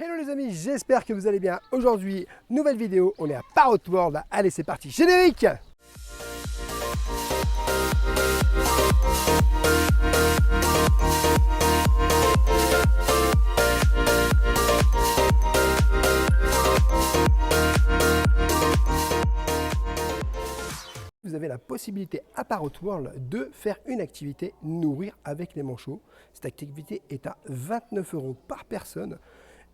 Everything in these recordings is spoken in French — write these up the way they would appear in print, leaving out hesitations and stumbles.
Hello les amis, j'espère que vous allez bien. Aujourd'hui, nouvelle vidéo, on est à Parrot World. Allez, c'est parti, générique! Vous avez la possibilité à Parrot World de faire une activité nourrir avec les manchots. Cette activité est à 29 € par personne.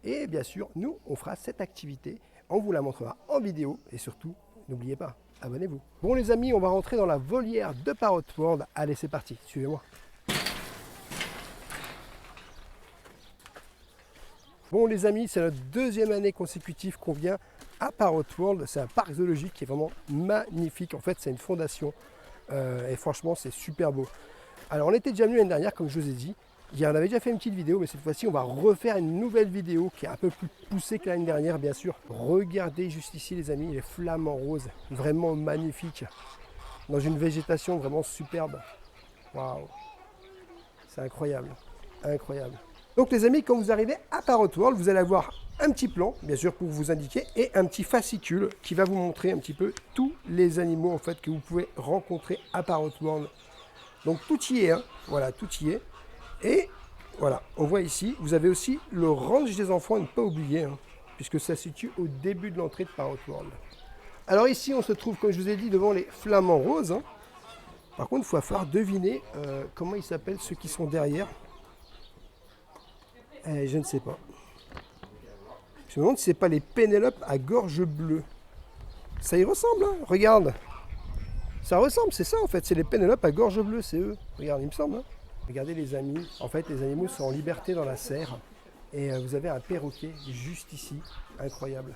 Et bien sûr, nous, on fera cette activité. On vous la montrera en vidéo. Et surtout, n'oubliez pas, abonnez-vous. Bon les amis, on va rentrer dans la volière de Parrot World. Allez, c'est parti, suivez-moi. Bon les amis, c'est notre deuxième année consécutive qu'on vient à Parrot World. C'est un parc zoologique qui est vraiment magnifique. En fait, c'est une fondation et franchement, c'est super beau. Alors, on était déjà venu l'année dernière, comme je vous ai dit. On avait déjà fait une petite vidéo, mais cette fois-ci, on va refaire une nouvelle vidéo qui est un peu plus poussée que l'année dernière, bien sûr. Regardez juste ici, les amis, les flamants roses, vraiment magnifiques, dans une végétation vraiment superbe. Waouh, c'est incroyable, incroyable. Donc les amis, quand vous arrivez à Parrot World, vous allez avoir un petit plan, bien sûr, pour vous indiquer, et un petit fascicule qui va vous montrer un petit peu tous les animaux en fait que vous pouvez rencontrer à Parrot World. Donc tout y est, hein. Voilà, tout y est. Et voilà, on voit ici, vous avez aussi le ranch des enfants à ne pas oublier, hein, puisque ça se situe au début de l'entrée de Parrot World. Alors ici, on se trouve, comme je vous ai dit, devant les flamants roses. Hein. Par contre, il va falloir deviner comment ils s'appellent ceux qui sont derrière. Je ne sais pas. Je me demande si ce n'est pas les Pénélopes à gorge bleue. Ça y ressemble, hein, regarde. Ça ressemble, c'est ça en fait, c'est les Pénélopes à gorge bleue, c'est eux. Regarde, il me semble. Hein. Regardez les amis, en fait les animaux sont en liberté dans la serre. Et vous avez un perroquet juste ici, incroyable.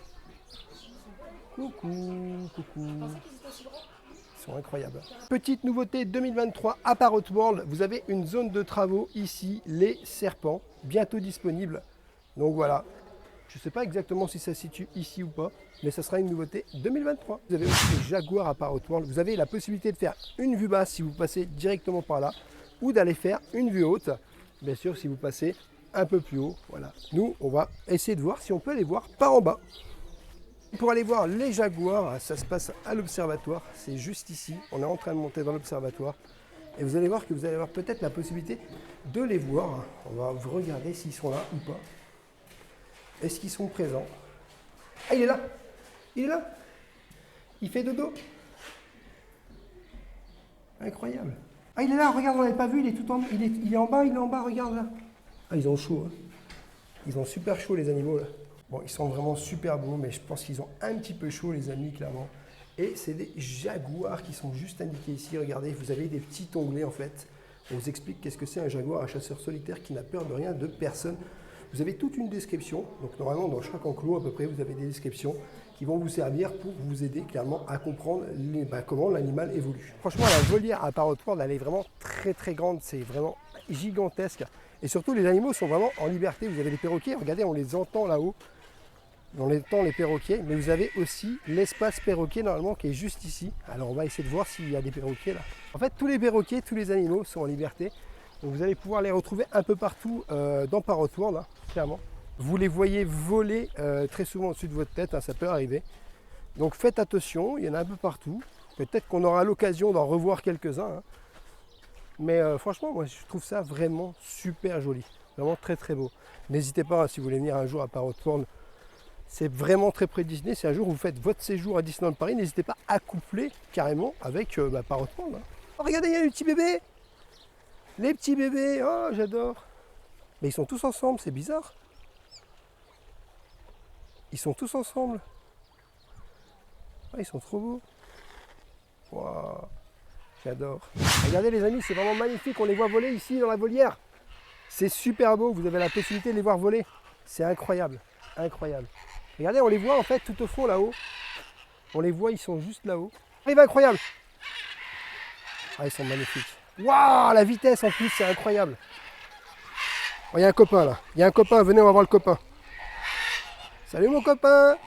Coucou, coucou. Ils sont incroyables. Petite nouveauté 2023 à Parrot World, vous avez une zone de travaux ici, les serpents, bientôt disponible. Donc voilà, je ne sais pas exactement si ça se situe ici ou pas, mais ça sera une nouveauté 2023. Vous avez aussi les jaguars à Parrot World, vous avez la possibilité de faire une vue basse si vous passez directement par là, ou d'aller faire une vue haute, bien sûr si vous passez un peu plus haut. Voilà. Nous, on va essayer de voir si on peut aller voir par en bas. Pour aller voir les jaguars, ça se passe à l'observatoire, c'est juste ici, on est en train de monter dans l'observatoire et vous allez voir que vous allez avoir peut-être la possibilité de les voir. On va vous regarder s'ils sont là ou pas. Est-ce qu'ils sont présents? Ah, il est là! Il est là! Il fait dodo! Incroyable! Ah, il est là, regarde, on l'avait pas vu, il est tout en bas, il est en bas, regarde là! Ah, ils ont chaud, hein. Ils ont super chaud les animaux là. Bon, ils sont vraiment super beaux, mais je pense qu'ils ont un petit peu chaud, les amis, clairement. Et c'est des jaguars qui sont juste indiqués ici. Regardez, vous avez des petits onglets, en fait. On vous explique qu'est-ce que c'est un jaguar, un chasseur solitaire qui n'a peur de rien, de personne. Vous avez toute une description. Donc, normalement, dans chaque enclos, à peu près, vous avez des descriptions qui vont vous servir pour vous aider, clairement, à comprendre comment l'animal évolue. Franchement, la volière à Parrot World, elle est vraiment très, très grande. C'est vraiment gigantesque. Et surtout, les animaux sont vraiment en liberté. Vous avez les perroquets, regardez, on les entend là-haut. On entend les perroquets, mais vous avez aussi l'espace perroquet normalement qui est juste ici. Alors on va essayer de voir s'il y a des perroquets là. En fait, tous les perroquets, tous les animaux sont en liberté. Donc vous allez pouvoir les retrouver un peu partout dans Parrot World, hein, clairement. Vous les voyez voler très souvent au-dessus de votre tête, hein, ça peut arriver. Donc faites attention, il y en a un peu partout. Peut-être qu'on aura l'occasion d'en revoir quelques-uns. Hein. Mais franchement, moi je trouve ça vraiment super joli. Vraiment très très beau. N'hésitez pas, hein, si vous voulez venir un jour à Parrot World. C'est vraiment très près de Disney. Si un jour vous faites votre séjour à Disneyland Paris, n'hésitez pas à coupler carrément avec Parrot World. Hein. Oh, regardez, il y a les petits bébés. Les petits bébés, oh j'adore. Mais ils sont tous ensemble, c'est bizarre. Ils sont tous ensemble. Oh, ils sont trop beaux. Wow, j'adore. Regardez les amis, c'est vraiment magnifique. On les voit voler ici dans la volière. C'est super beau, vous avez la possibilité de les voir voler. C'est incroyable, incroyable. Regardez, on les voit en fait tout au fond là-haut. On les voit, ils sont juste là-haut. Ah, il va incroyable. Ah, ils sont magnifiques. Waouh, la vitesse en plus, c'est incroyable. Oh, il y a un copain là. Il y a un copain, venez, on va voir le copain. Salut mon copain.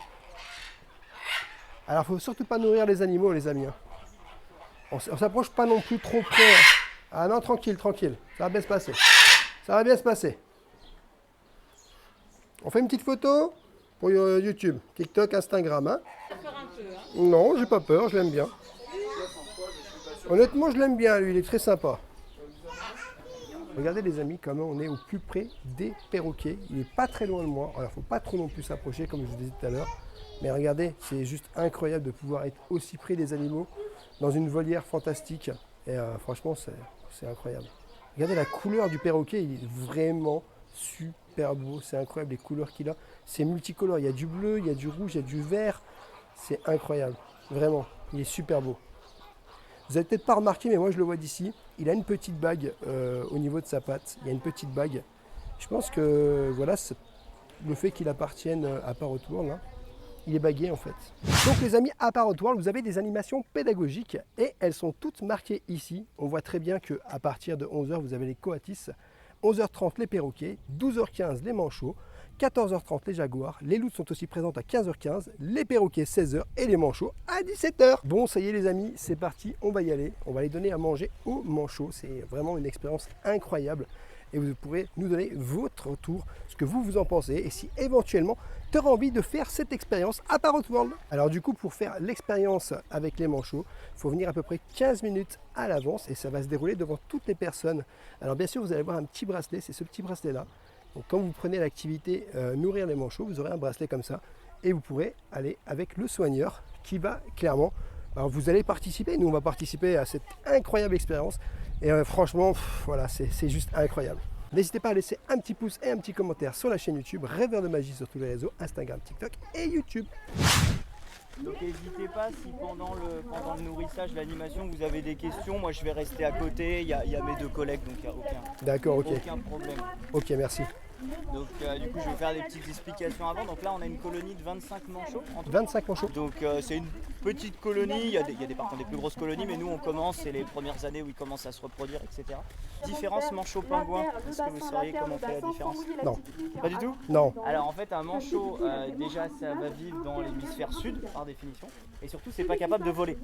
Alors, il ne faut surtout pas nourrir les animaux, les amis. Hein. On ne s'approche pas non plus trop près. Ah non, tranquille, tranquille. Ça va bien se passer. Ça va bien se passer. On fait une petite photo pour YouTube, TikTok, Instagram. Hein. Peur un peu, hein. Non, j'ai pas peur, je l'aime bien. Honnêtement, je l'aime bien, lui, il est très sympa. Regardez les amis, comment on est au plus près des perroquets. Il n'est pas très loin de moi. Alors, il ne faut pas trop non plus s'approcher, comme je vous disais tout à l'heure. Mais regardez, c'est juste incroyable de pouvoir être aussi près des animaux dans une volière fantastique. Et franchement, c'est incroyable. Regardez la couleur du perroquet, il est vraiment super beau. C'est incroyable les couleurs qu'il a. C'est multicolore. Il y a du bleu, il y a du rouge, il y a du vert. C'est incroyable. Vraiment, il est super beau. Vous n'avez peut-être pas remarqué, mais moi je le vois d'ici. Il a une petite bague au niveau de sa patte. Il y a une petite bague. Je pense que voilà, le fait qu'il appartienne à Parrot World, hein, il est bagué en fait. Donc les amis, à Parrot World, vous avez des animations pédagogiques et elles sont toutes marquées ici. On voit très bien qu'à partir de 11h, vous avez les coatis, 11h30 les perroquets, 12h15 les manchots, 14h30 les jaguars, les loutres sont aussi présentes à 15h15, les perroquets 16h et les manchots à 17h. Bon, ça y est les amis, c'est parti, on va y aller. On va les donner à manger aux manchots. C'est vraiment une expérience incroyable. Et vous pourrez nous donner votre retour, ce que vous en pensez et si éventuellement tu auras envie de faire cette expérience à Parrot World. Alors du coup, pour faire l'expérience avec les manchots, il faut venir à peu près 15 minutes à l'avance et ça va se dérouler devant toutes les personnes. Alors bien sûr, vous allez avoir un petit bracelet, c'est ce petit bracelet-là. Donc quand vous prenez l'activité nourrir les manchots, vous aurez un bracelet comme ça et vous pourrez aller avec le soigneur qui va clairement, alors vous allez participer, nous on va participer à cette incroyable expérience et franchement, voilà, c'est juste incroyable. N'hésitez pas à laisser un petit pouce et un petit commentaire sur la chaîne YouTube Rêveur de Magie sur tous les réseaux, Instagram, TikTok et YouTube. Donc n'hésitez pas si pendant le nourrissage, l'animation, vous avez des questions, moi je vais rester à côté, il y a mes deux collègues donc il n'y a aucun problème. Ok, merci. Donc du coup je vais faire des petites explications avant. Donc là on a une colonie de 25 manchots. 25 manchots. Donc c'est une petite colonie, il y a par contre des plus grosses colonies, mais nous on commence, c'est les premières années où ils commencent à se reproduire, etc. Différence manchot-pingouin, est-ce que vous sauriez comment on fait la différence? Non. Pas du tout? Non. Alors en fait un manchot, déjà ça va vivre dans l'hémisphère sud par définition, et surtout c'est pas capable de voler.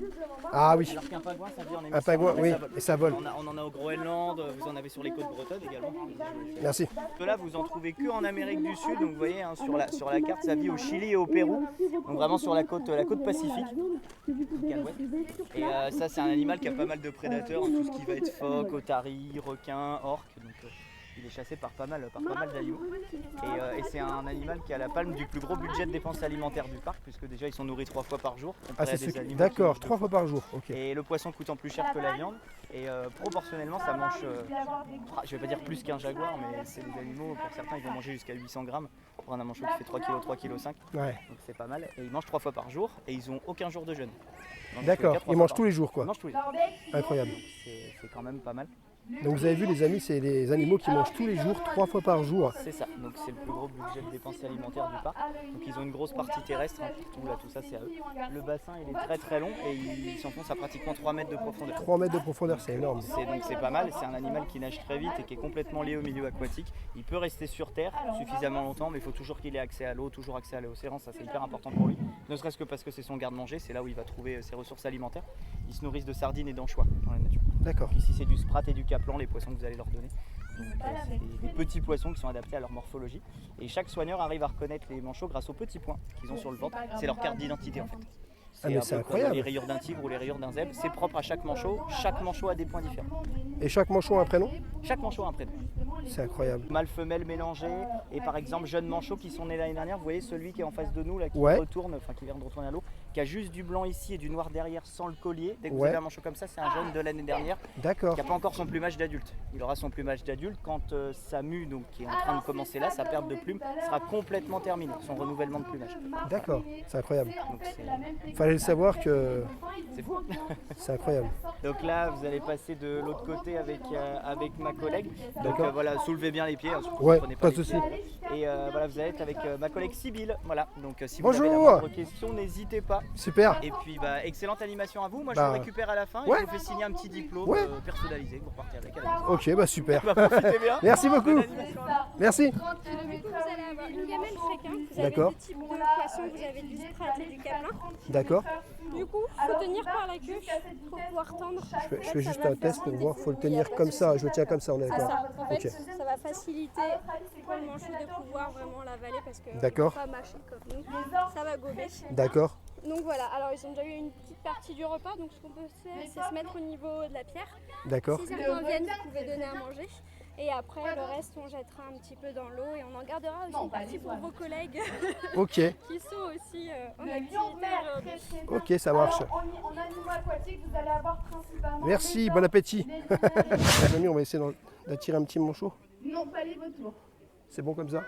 Ah oui. Alors qu'un pingouin ça vit en hémisphère. Un pingouin, oui, et ça vole. On en a au Groenland, vous en avez sur les côtes bretonnes également. Merci. Là vous en trouvez que en Amérique du Sud, donc vous voyez hein, sur la carte ça vit au Chili et au Pérou, donc vraiment sur la côte Pacifique. Et ça c'est un animal qui a pas mal de prédateurs, tout ce qui va être phoque, otaries, requins, orques, donc il est chassé par pas mal d'animaux. Et c'est un animal qui a la palme du plus gros budget de dépenses alimentaires du parc, puisque déjà ils sont nourris 3 fois par jour. Ah c'est d'accord, 3 fois par jour. Okay. Et le poisson coûtant plus cher que la viande. Et proportionnellement ça mange, je vais pas dire plus qu'un jaguar, mais c'est des animaux, pour certains ils vont manger jusqu'à 800 grammes pour un manchot qui fait 3 kg, 3 kg 5. Ouais. Donc c'est pas mal. Et ils mangent 3 fois par jour et ils ont aucun jour de jeûne. D'accord, ils mangent tous les jours quoi. Ils mangent tous les jours. Incroyable. C'est quand même pas mal. Donc vous avez vu les amis, c'est des animaux qui mangent tous les jours, 3 fois par jour. C'est ça, donc c'est le plus gros budget de dépenses alimentaires du parc. Donc ils ont une grosse partie terrestre, hein, tout ça c'est à eux. Le bassin il est très très long et il s'enfonce à pratiquement 3 mètres de profondeur. 3 mètres de profondeur, c'est énorme. Donc c'est pas mal, c'est un animal qui nage très vite et qui est complètement lié au milieu aquatique. Il peut rester sur terre suffisamment longtemps, mais il faut toujours qu'il ait accès à l'eau, toujours accès à l'océan, ça c'est hyper important pour lui. Ne serait-ce que parce que c'est son garde-manger, c'est là où il va trouver ses ressources alimentaires. Ils se nourrissent de sardines et d'anchois dans la nature. D'accord. Ici c'est du sprat et du caplan, les poissons que vous allez leur donner. C'est des petits poissons qui sont adaptés à leur morphologie. Et chaque soigneur arrive à reconnaître les manchots grâce aux petits points qu'ils ont sur le ventre. C'est leur carte d'identité en fait. C'est incroyable. Les rayures d'un tigre ou les rayures d'un zèbre, c'est propre à chaque manchot a des points différents. Et chaque manchot a un prénom? Chaque manchot a un prénom. C'est incroyable. Mâle-femelle mélangés, et par exemple jeunes manchots qui sont nés l'année dernière, vous voyez celui qui est en face de nous, là, qui vient de retourner à l'eau, qui a juste du blanc ici et du noir derrière sans le collier. Dès que vous avez un manchot comme ça, c'est un jeune de l'année dernière qui n'a pas encore son plumage d'adulte. Il aura son plumage d'adulte quand sa mue, donc, qui est en train de commencer là, sa perte de plume, sera complètement terminée, son renouvellement de plumage. D'accord, c'est incroyable. Il fallait le savoir que... C'est fou. C'est incroyable. Donc là, vous allez passer de l'autre côté avec ma collègue. Donc voilà, soulevez bien les pieds. Hein, ouais, pas de souci. Et voilà, vous allez être avec ma collègue Sybille. Voilà, donc si vous Bonjour. avez la moindre question, n'hésitez pas. Super. Et puis excellente animation à vous. Moi je vous récupère à la fin et je vous fais signer un petit diplôme personnalisé pour partir avec à la maison. Ok, bah super. Profitez bien. Merci beaucoup. Merci. Du coup, vous allez avoir une gamelle chacun. Vous avez D'accord. deux types de poissons, vous avez du sprat et du capelin. D'accord. Du coup, il faut tenir par la queue pour pouvoir tendre. Je fais juste un test pour voir, il faut le tenir comme ça, je le tiens comme ça, on est d'accord. En fait, ça va faciliter pour le manchot de pouvoir vraiment l'avaler parce que D'accord. pas mâcher comme nous, ça va gober. D'accord. Donc voilà, alors ils ont déjà eu une petite partie du repas, donc ce qu'on peut faire, c'est se mettre au niveau de la pierre. D'accord. Si certains viennent, vous pouvez donner à manger. Et après, le reste, on jettera un petit peu dans l'eau et on en gardera aussi une partie pour vos collègues Ok. qui sont aussi en activité aujourd'hui. Ok, ça marche. En animaux aquatiques, vous allez avoir principalement... Merci, bon appétit. Les amis, on va essayer d'attirer un petit manchot. Non, pas les vautours. C'est bon comme ça?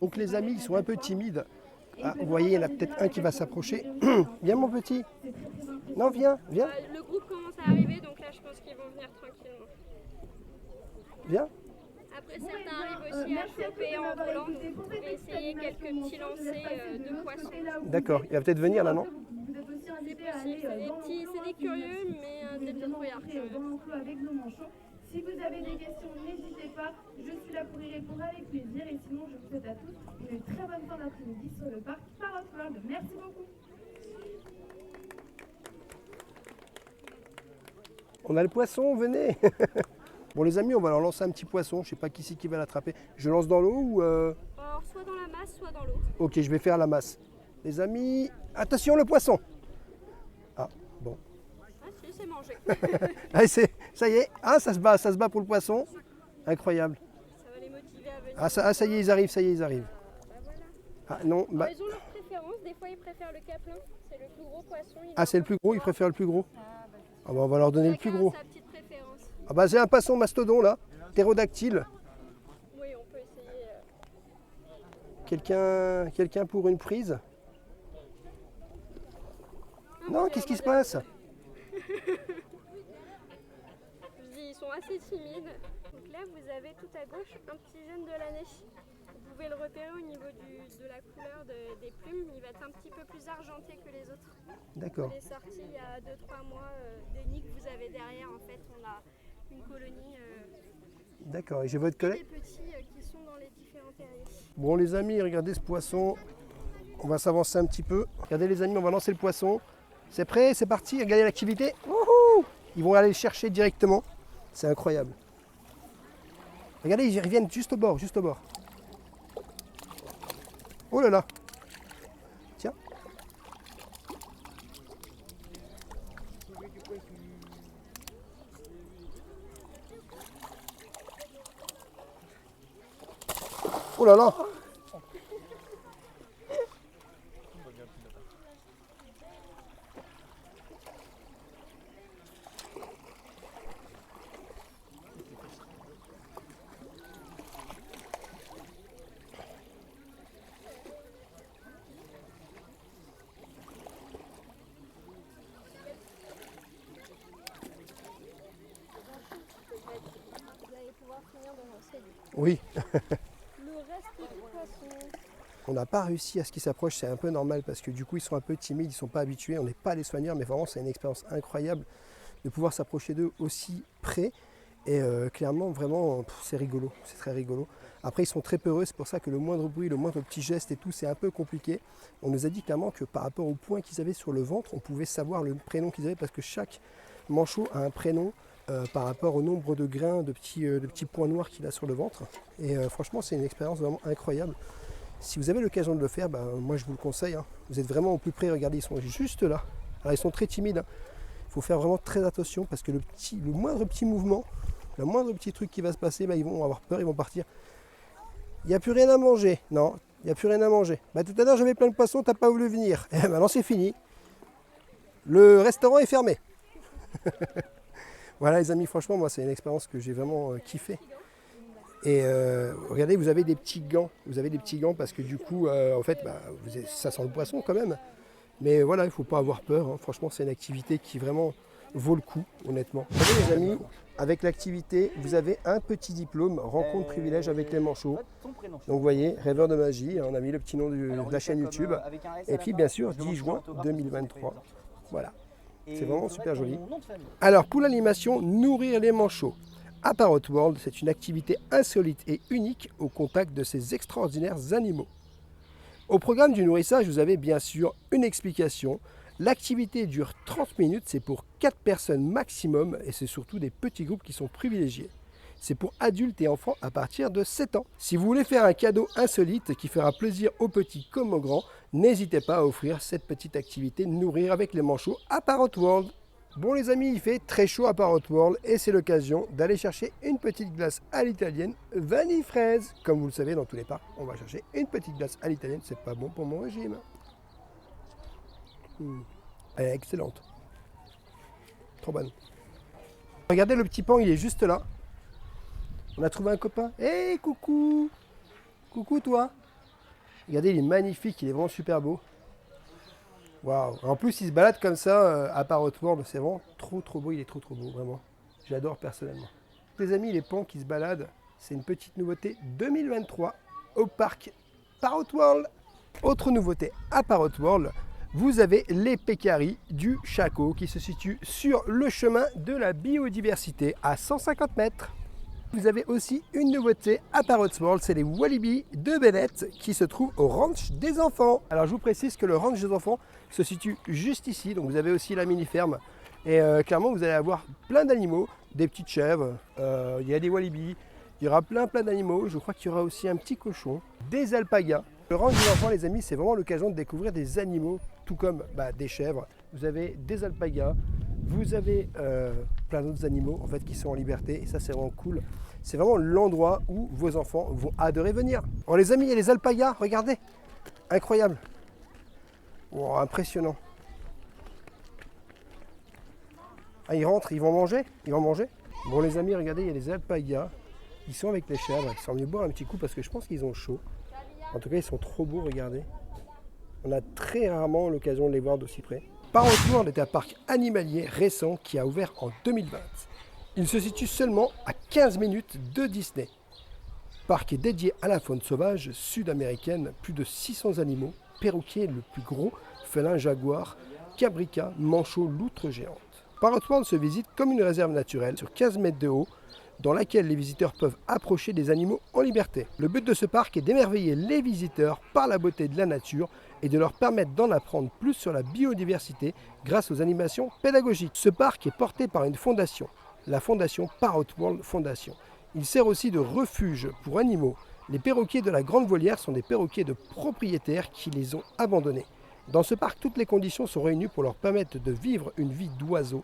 Donc les amis, ils sont un peu timides. Ah, vous voyez, il y en a peut-être un qui va s'approcher. Viens mon petit. Non, viens, viens, Le groupe commence à arriver, donc là, je pense qu'ils vont venir tranquillement. viens. Après, certains arrivent aussi à choper en volant, donc vous pouvez essayer quelques petits lancers de poissons. D'accord, il va peut-être venir là, non? Vous êtes aussi C'est invités à possible, aller c'est des curieux, mais des débrouillards. dans l'enclos avec nos manchots. Si vous avez des questions, n'hésitez pas. Je suis là pour y répondre avec plaisir. Et sinon, je vous souhaite à tous une très bonne fin d'après-midi sur le parc Parrot World. Merci beaucoup. On a le poisson, venez. Bon les amis, on va leur lancer un petit poisson. Je sais pas qui c'est qui va l'attraper. Je lance dans l'eau ou... Alors, soit dans la masse, soit dans l'eau. Ok, je vais faire la masse. Les amis, attention le poisson. Ah, bon. Ah si, c'est mangé. Allez, ça y est. Ah, ça se bat pour le poisson. Incroyable. Ça va les motiver à venir. Ah, ça y est, ils arrivent, ça y est, ils arrivent. Bah voilà. Ah non, bah... Ils ont leur préférence, des fois ils préfèrent le caplin, c'est le plus gros poisson. Ah, c'est le plus gros, ils préfèrent le plus gros. Ah bah on va leur donner le plus gros. Sa petite préférence. Ah bah c'est un poisson mastodon là, ptérodactyle. Oui, on peut essayer. Quelqu'un pour une prise? Non, qu'est-ce qui se passe? Je dis, ils sont assez timides. Donc là, vous avez tout à gauche un petit jeune de l'année. Vous pouvez le repérer au niveau de la couleur des plumes. Il va être un petit peu plus argenté que les autres. D'accord, Il est sorti il y a 2-3 mois des nids que vous avez derrière. En fait, on a une colonie d'accord. Et j'ai votre des collègue. petits qui sont dans les différents terriers. Bon les amis, regardez ce poisson. On va s'avancer un petit peu. Regardez les amis, on va lancer le poisson. C'est prêt, c'est parti, regardez l'activité. Wouhou! Ils vont aller le chercher directement. C'est incroyable. Regardez, ils reviennent juste au bord, juste au bord. Oh là là. Tiens. Oh là là. Vous allez pouvoir finir de lancer Oui. le reste du poisson. On n'a pas réussi à ce qu'ils s'approchent, c'est un peu normal parce que du coup ils sont un peu timides, ils ne sont pas habitués, on n'est pas les soigneurs, mais vraiment c'est une expérience incroyable de pouvoir s'approcher d'eux aussi près. Et clairement, vraiment, c'est rigolo, c'est très rigolo. Après, ils sont très peureux, c'est pour ça que le moindre bruit, le moindre petit geste et tout, c'est un peu compliqué. On nous a dit clairement que par rapport au point qu'ils avaient sur le ventre, on pouvait savoir le prénom qu'ils avaient parce que chaque manchot a un prénom par rapport au nombre de grains, de petits points noirs qu'il a sur le ventre. Et franchement, c'est une expérience vraiment incroyable. Si vous avez l'occasion de le faire, moi je vous le conseille. Hein. Vous êtes vraiment au plus près, regardez, ils sont juste là. Alors ils sont très timides. Hein. Il faut faire vraiment très attention parce que le moindre petit mouvement, le moindre petit truc qui va se passer, ils vont avoir peur, ils vont partir. Il n'y a plus rien à manger. Non, il n'y a plus rien à manger. Tout à l'heure j'avais plein de poissons, t'as pas voulu venir. Et maintenant c'est fini. Le restaurant est fermé. Voilà les amis, franchement moi c'est une expérience que j'ai vraiment kiffé. Et regardez, vous avez des petits gants. Vous avez des petits gants parce que du coup, en fait, ça sent le poisson quand même. Mais voilà, il ne faut pas avoir peur. Hein. Franchement, c'est une activité qui vraiment vaut le coup, honnêtement. Vous savez les amis, avec l'activité, vous avez un petit diplôme, rencontre privilège avec les manchots. Donc vous voyez, rêveur de magie, on a mis le petit nom de la chaîne YouTube. Et puis bien sûr, 10 juin 2023. Voilà, c'est vraiment super joli. Alors pour l'animation, nourrir les manchots. À Parrot World, c'est une activité insolite et unique au contact de ces extraordinaires animaux. Au programme du nourrissage, vous avez bien sûr une explication. L'activité dure 30 minutes, c'est pour 4 personnes maximum et c'est surtout des petits groupes qui sont privilégiés. c'est pour adultes et enfants à partir de 7 ans. Si vous voulez faire un cadeau insolite qui fera plaisir aux petits comme aux grands, n'hésitez pas à offrir cette petite activité nourrir avec les manchots à Parrot World. Bon les amis, il fait très chaud à Parrot World et c'est l'occasion d'aller chercher une petite glace à l'italienne vanille fraise. Comme vous le savez, dans tous les parcs, on va chercher une petite glace à l'italienne, c'est pas bon pour mon régime. Elle est excellente. Trop bonne. Regardez le petit pan, il est juste là. On a trouvé un copain. Hé, coucou! Coucou toi! Regardez, il est magnifique, il est vraiment super beau. Waouh! En plus, il se balade comme ça à Parrot World, c'est vraiment trop beau, il est trop beau, vraiment. J'adore personnellement. Les amis, les pans qui se baladent, c'est une petite nouveauté 2023 au parc Parrot World. Autre nouveauté à Parrot World, vous avez les pécaris du Chaco qui se situent sur le chemin de la biodiversité à 150 mètres. Vous avez aussi une nouveauté à Parrot World, c'est les Walibi de Bennett qui se trouvent au ranch des enfants. Alors je vous précise que le ranch des enfants se situe juste ici, donc vous avez aussi la mini-ferme. Et clairement vous allez avoir plein d'animaux, des petites chèvres, il y a des Walibi, il y aura plein d'animaux, je crois qu'il y aura aussi un petit cochon, des alpagas. Le ranch des enfants les amis, c'est vraiment l'occasion de découvrir des animaux, tout comme des chèvres. Vous avez des alpagas, vous avez plein d'autres animaux en fait qui sont en liberté et ça c'est vraiment cool. C'est vraiment l'endroit où vos enfants vont adorer venir. Oh les amis, il y a les alpagas, regardez. Incroyable. Oh, impressionnant. Ah, ils rentrent, ils vont manger. Bon les amis, regardez, il y a les alpagas. Ils sont avec les chèvres. Ils sont venus boire un petit coup parce que je pense qu'ils ont chaud. En tout cas, ils sont trop beaux, regardez. On a très rarement l'occasion de les voir d'aussi près. Parrot World est un parc animalier récent qui a ouvert en 2020. Il se situe seulement à 15 minutes de Disney. Le parc est dédié à la faune sauvage sud-américaine, plus de 600 animaux, perroquets le plus gros, félin jaguar, cabrica, manchot, loutre géante. Parrot World se visite comme une réserve naturelle sur 15 mètres de haut, dans laquelle les visiteurs peuvent approcher des animaux en liberté. Le but de ce parc est d'émerveiller les visiteurs par la beauté de la nature et de leur permettre d'en apprendre plus sur la biodiversité grâce aux animations pédagogiques. Ce parc est porté par une fondation, la fondation Parrot World Foundation. Il sert aussi de refuge pour animaux. Les perroquets de la Grande Volière sont des perroquets de propriétaires qui les ont abandonnés. Dans ce parc, toutes les conditions sont réunies pour leur permettre de vivre une vie d'oiseaux.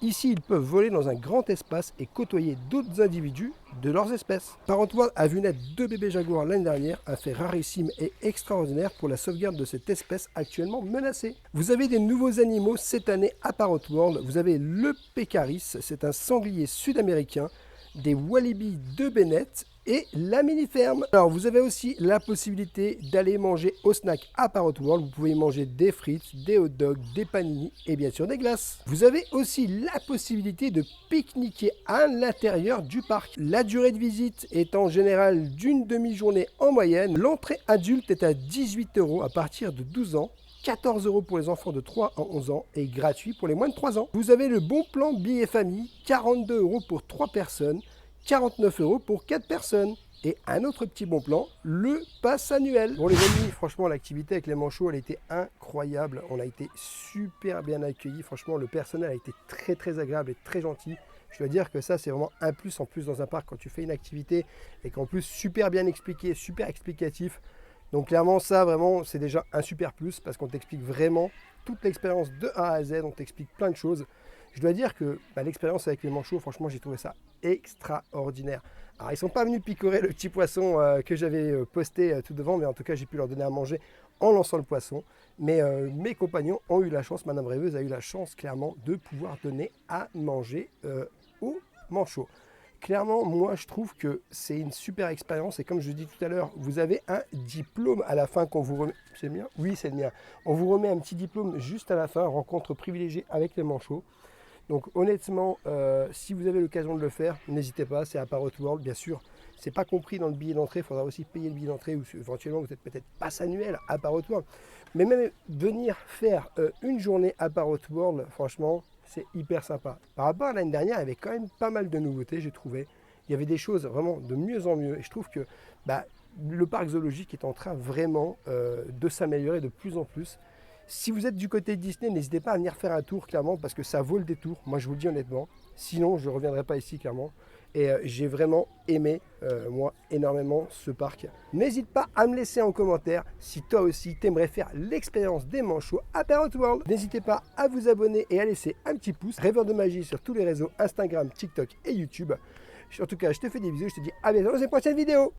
Ici, ils peuvent voler dans un grand espace et côtoyer d'autres individus de leurs espèces. Parrot World a vu naître 2 bébés jaguars l'année dernière, un fait rarissime et extraordinaire pour la sauvegarde de cette espèce actuellement menacée. Vous avez des nouveaux animaux cette année à Parrot World. Vous avez le Pécaris, c'est un sanglier sud-américain, des Walibi de Bennett et la mini-ferme. Alors vous avez aussi la possibilité d'aller manger au snack à Parrot World. Vous pouvez manger des frites, des hot dogs, des panini et bien sûr des glaces. Vous avez aussi la possibilité de pique-niquer à l'intérieur du parc. La durée de visite est en général d'une demi-journée en moyenne. L'entrée adulte est à 18 € à partir de 12 ans. 14 € pour les enfants de 3 à 11 ans et gratuit pour les moins de 3 ans. Vous avez le bon plan billet famille, 42 € pour 3 personnes, 49 € pour 4 personnes. Et un autre petit bon plan, le pass annuel. Bon les amis, franchement l'activité avec les manchots, elle a été incroyable. On a été super bien accueillis. Franchement le personnel a été très agréable et très gentil. Je dois dire que ça c'est vraiment un plus en plus dans un parc quand tu fais une activité et qu'en plus super bien expliqué, super explicatif. Donc clairement ça vraiment c'est déjà un super plus parce qu'on t'explique vraiment toute l'expérience de A à Z, on t'explique plein de choses. Je dois dire que l'expérience avec les manchots, franchement j'ai trouvé ça extraordinaire. Alors ils ne sont pas venus picorer le petit poisson que j'avais posté tout devant, mais en tout cas j'ai pu leur donner à manger en lançant le poisson. Mais mes compagnons ont eu la chance, Madame Rêveuse a eu la chance clairement de pouvoir donner à manger aux manchots. Clairement, moi, je trouve que c'est une super expérience. Et comme je dis tout à l'heure, vous avez un diplôme à la fin qu'on vous remet. C'est le mien ? Oui, c'est le mien. On vous remet un petit diplôme juste à la fin, rencontre privilégiée avec les manchots. Donc honnêtement, si vous avez l'occasion de le faire, n'hésitez pas. C'est à Parrot World, bien sûr. C'est pas compris dans le billet d'entrée. Il faudra aussi payer le billet d'entrée ou éventuellement vous êtes peut-être passe annuel à Parrot World. Mais même venir faire une journée à Parrot World, franchement, c'est hyper sympa. Par rapport à l'année dernière, il y avait quand même pas mal de nouveautés, j'ai trouvé. Il y avait des choses vraiment de mieux en mieux. Et je trouve que le parc zoologique est en train vraiment de s'améliorer de plus en plus. Si vous êtes du côté de Disney, n'hésitez pas à venir faire un tour, clairement, parce que ça vaut le détour. Moi, je vous le dis honnêtement. Sinon, je ne reviendrai pas ici, clairement. Et j'ai vraiment aimé, moi, énormément ce parc. N'hésite pas à me laisser en commentaire si toi aussi t'aimerais faire l'expérience des manchots à Parrot World. N'hésitez pas à vous abonner et à laisser un petit pouce. Rêveur de magie sur tous les réseaux Instagram, TikTok et YouTube. En tout cas, je te fais des bisous. Je te dis à bientôt dans une prochaine vidéo.